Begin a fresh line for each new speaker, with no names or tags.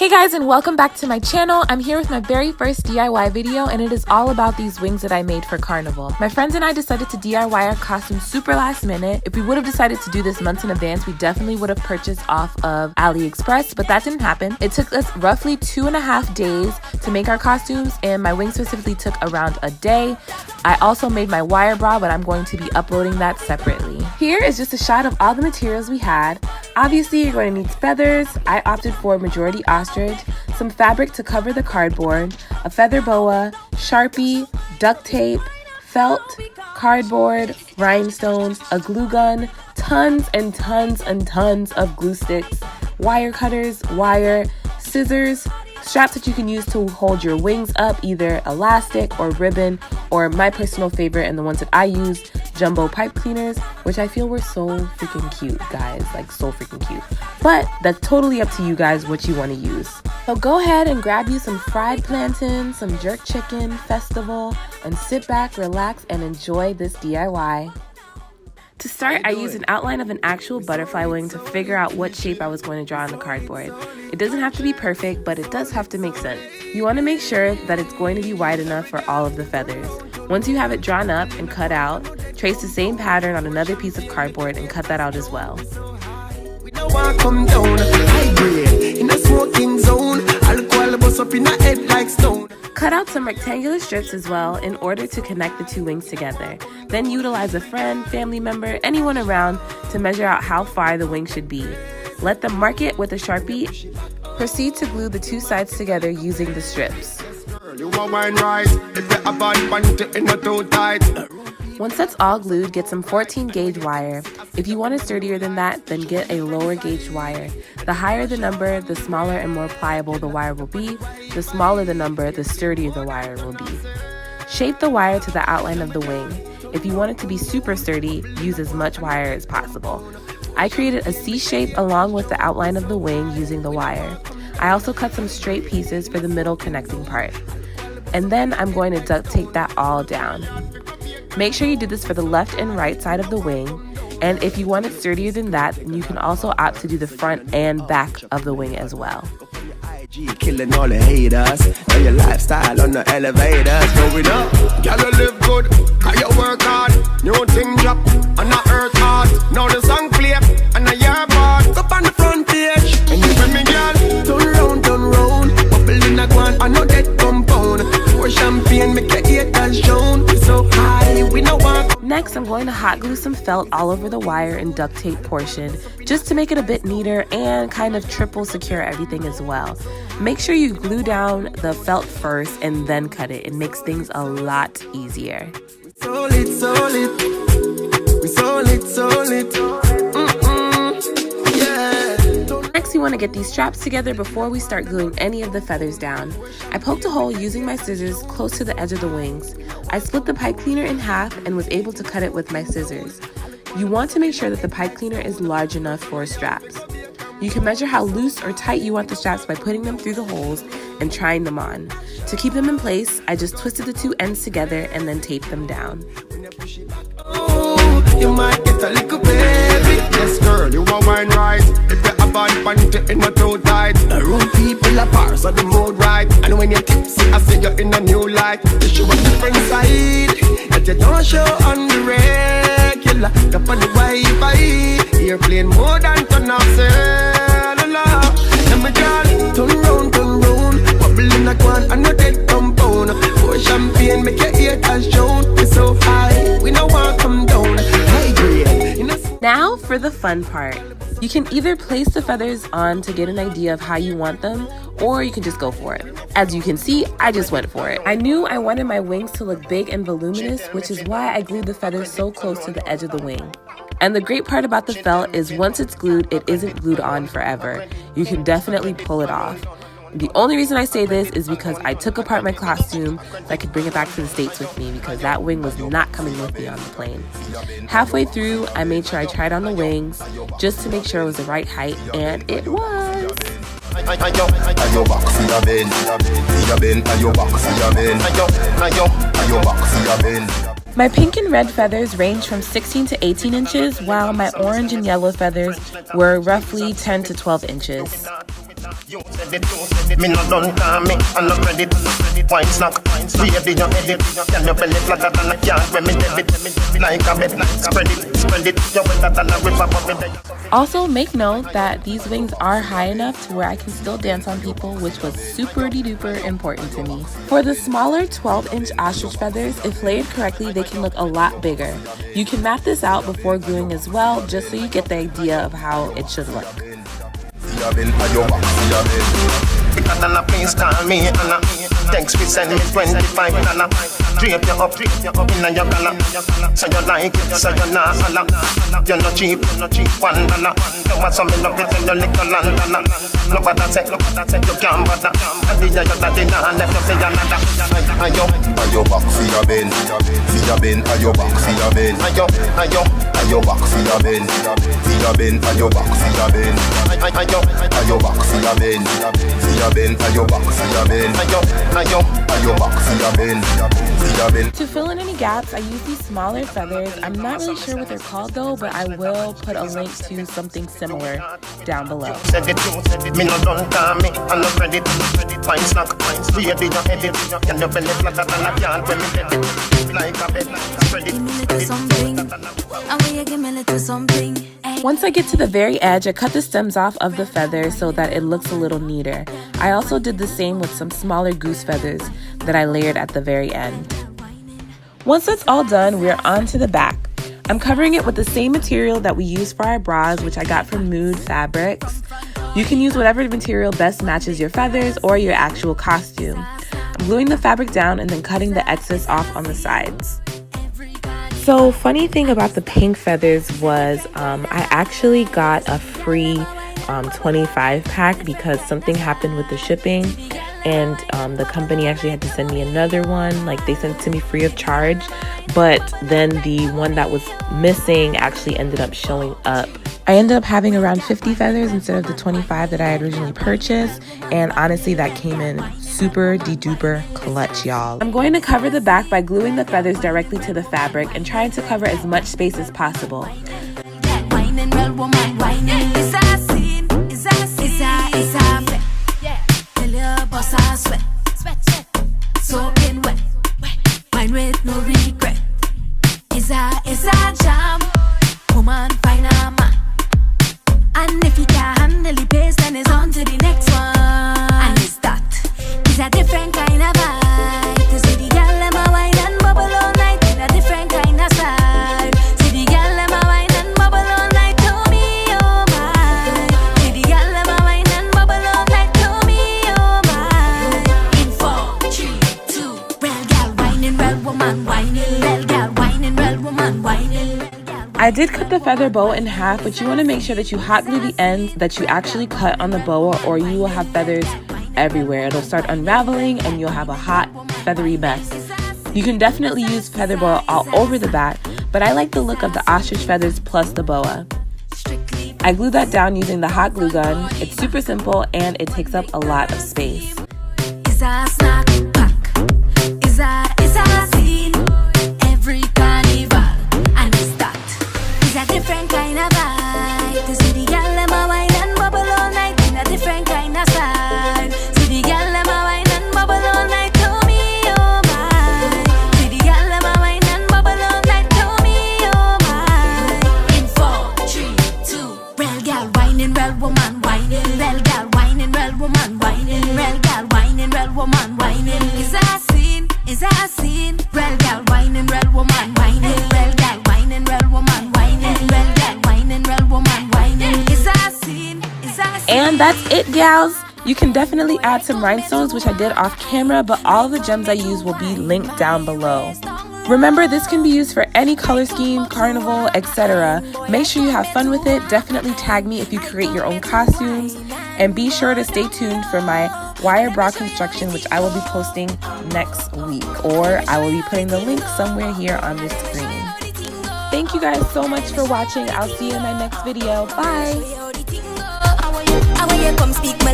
Hey guys, and welcome back to my channel. I'm here with my very first DIY video, and it is all about these wings that I made for Carnival. My friends and I decided to DIY our costumes super last minute. If we would have decided to do this months in advance, we definitely would have purchased off of Aliexpress, but that didn't happen. It took us roughly 2.5 days to make our costumes, and my wings specifically took around a day. I also made my wire bra, but I'm going to be uploading that separately. Here is just a shot of all the materials we had. Obviously, you're going to need feathers. I opted for majority ostrich, some fabric to cover the cardboard, a feather boa, Sharpie, duct tape, felt, cardboard, rhinestones, a glue gun, tons and tons and tons of glue sticks, wire cutters, wire, scissors, straps that you can use to hold your wings up, either elastic or ribbon, or my personal favorite and the ones that I use, jumbo pipe cleaners, which I feel were so freaking cute, guys, like so freaking cute. But that's totally up to you guys what you want to use. So go ahead and grab you some fried plantain, some jerk chicken, festival, and sit back, relax, and enjoy this DIY. To start, I used an outline of an actual butterfly wing to figure out what shape I was going to draw on the cardboard. It doesn't have to be perfect, but it does have to make sense. You want to make sure that it's going to be wide enough for all of the feathers. Once you have it drawn up and cut out, trace the same pattern on another piece of cardboard and cut that out as well. Cut out some rectangular strips as well in order to connect the two wings together. Then utilize a friend, family member, anyone around to measure out how far the wing should be. Let them mark it with a Sharpie. Proceed to glue the two sides together using the strips. Once that's all glued, get some 14 gauge wire. If you want it sturdier than that, then get a lower gauge wire. The higher the number, the smaller and more pliable the wire will be. The smaller the number, the sturdier the wire will be. Shape the wire to the outline of the wing. If you want it to be super sturdy, use as much wire as possible. I created a C shape along with the outline of the wing using the wire. I also cut some straight pieces for the middle connecting part. And then I'm going to duct tape that all down. Make sure you do this for the left and right side of the wing, and if you want it sturdier than that, then you can also opt to do the front and back of the wing as well.
Killing all the haters, and your lifestyle on the elevators. Going up, girl, you live good, cause you work hard. New thing drop, and I earth hard. Now the song play, and I hear part. Up on the front page, and you with me, girl. Turn round, bubble in a guan, I know that compound. Pour champagne, make your haters shown. So high, we know what.
Next, I'm going to hot glue some felt all over the wire and duct tape portion, just to make it a bit neater and kind of triple secure everything as well. Make sure you glue down the felt first and then cut it. It makes things a lot easier.
Solid. We solid. Yeah.
Next, you want to get these straps together before we start gluing any of the feathers down. I poked a hole using my scissors close to the edge of the wings. I split the pipe cleaner in half and was able to cut it with my scissors. You want to make sure that the pipe cleaner is large enough for straps. You can measure how loose or tight you want the straps by putting them through the holes and trying them on. To keep them in place, I just twisted the two ends together and then taped them down.
Oh, you might get a little baby. Yes, girl, you are wine right. If you have a panty in a too tight, the room people apart, so the mood right. And when you're tipsy, I see you in a new light. You show a different side that you don't show on the regular. Up on the Wi-Fi, you're playing more than turn off cellular. And my girl, turn round, bubble in a guan, I know that compound. Pour champagne, make your haters shown. We're so high, we know what come down. High grade.
Now for the fun part. You can either place the feathers on to get an idea of how you want them, or you can just go for it. As you can see, I just went for it. I knew I wanted my wings to look big and voluminous, which is why I glued the feathers so close to the edge of the wing. And the great part about the felt is once it's glued, it isn't glued on forever. You can definitely pull it off. The only reason I say this is because I took apart my costume so I could bring it back to the States with me, because that wing was not coming with me on the plane. Halfway through, I made sure I tried on the wings just to make sure it was the right height, and it was. My pink and red feathers range from 16 to 18 inches, while my orange and yellow feathers were roughly 10 to 12 inches.
You said it, me no done call me, and no credit. Wine snack, baby you edit. Can you belly flatter than a can when me debit? Like a bed, spread it, you better than a river bubble.
Also, make note that these wings are high enough to where I can still dance on people, which was super-duper important to me. For the smaller 12-inch ostrich feathers, if layered correctly, they can look a lot bigger. You can map this out before gluing as well, just so you get the idea of how it should look.
Because Anna, please call me Anna. Thanks for sending me $25. Drape you up in your collar. So you like it, so you're not holla. You're not cheap, $1. You want something up it in your little London. Look what I say, you can't bother. I did your daddy now, left you say another. Ayo back for your ben. Ayo back for your ben. Ayo back for your ben. Ayo back for your ben. Ayo back for your ben. Ayo back for your ben. Ayo back for your ben.
To fill in any gaps, I use these smaller feathers. I'm not really sure what they're called though, but I will put a link to something similar down below.
Me no done call me, and no credit. Wine snack, baby you edit. Can you belly flatter than a can when me debit? Like a bed, spread it.
Once I get to the very edge, I cut the stems off of the feather so that it looks a little neater. I also did the same with some smaller goose feathers that I layered at the very end. Once that's all done, we're on to the back. I'm covering it with the same material that we use for our bras, which I got from Mood Fabrics. You can use whatever material best matches your feathers or your actual costume. I'm gluing the fabric down and then cutting the excess off on the sides. So, funny thing about the pink feathers was I actually got a free 25 pack because something happened with the shipping, and the company actually had to send me another one. Like, they sent it to me free of charge, but then the one that was missing actually ended up showing up. I ended up having around 50 feathers instead of the 25 that I had originally purchased, and honestly that came in super de-duper clutch, y'all. I'm going to cover the back by gluing the feathers directly to the fabric and trying to cover as much space as possible.
And if you can't handle the pace, then it's on to the next one. And it's that. It's a different kind of vibe. To see the girl them a wine and bubble all night in a different kind of style. See the girl them a wine and bubble all night to me, oh my. See the girl them a wine and bubble all night to me, oh my. In 4, 3, 2, real girl whining, real woman whining, real girl whining, real woman whining.
I did cut the feather boa in half, but you want to make sure that you hot glue the ends that you actually cut on the boa, or you will have feathers everywhere. It'll start unraveling and you'll have a hot, feathery mess. You can definitely use feather boa all over the back, but I like the look of the ostrich feathers plus the boa. I glued that down using the hot glue gun. It's super simple and it takes up a lot of space.
Is a snack pack. Is a scene. Every carnival. And it's that. It's a different kind of vibe. To see the girl them a wine and bubble all night in a different kind of style. See the girl them a wine and bubble all night to me, oh my. See the girl them a wine and bubble all night to me, oh my. In 4, 3, 2, real girl whining, real woman whining, real girl whining, real woman whining, real girl whining, real woman whining. Is a scene, real girl whining, real woman whining, real girl whining, real woman whining, real girl whining, real woman whining. Is a scene,
And that's it, gals. You can definitely add some rhinestones, which I did off camera, but all of the gems I use will be linked down below. Remember, this can be used for any color scheme, carnival, etc. Make sure you have fun with it. Definitely tag me if you create your own costumes. And be sure to stay tuned for my wire bra construction, which I will be posting next week. Or I will be putting the link somewhere here on the screen. Thank you guys so much for watching. I'll see you in my next video. Bye!
I want you come speak my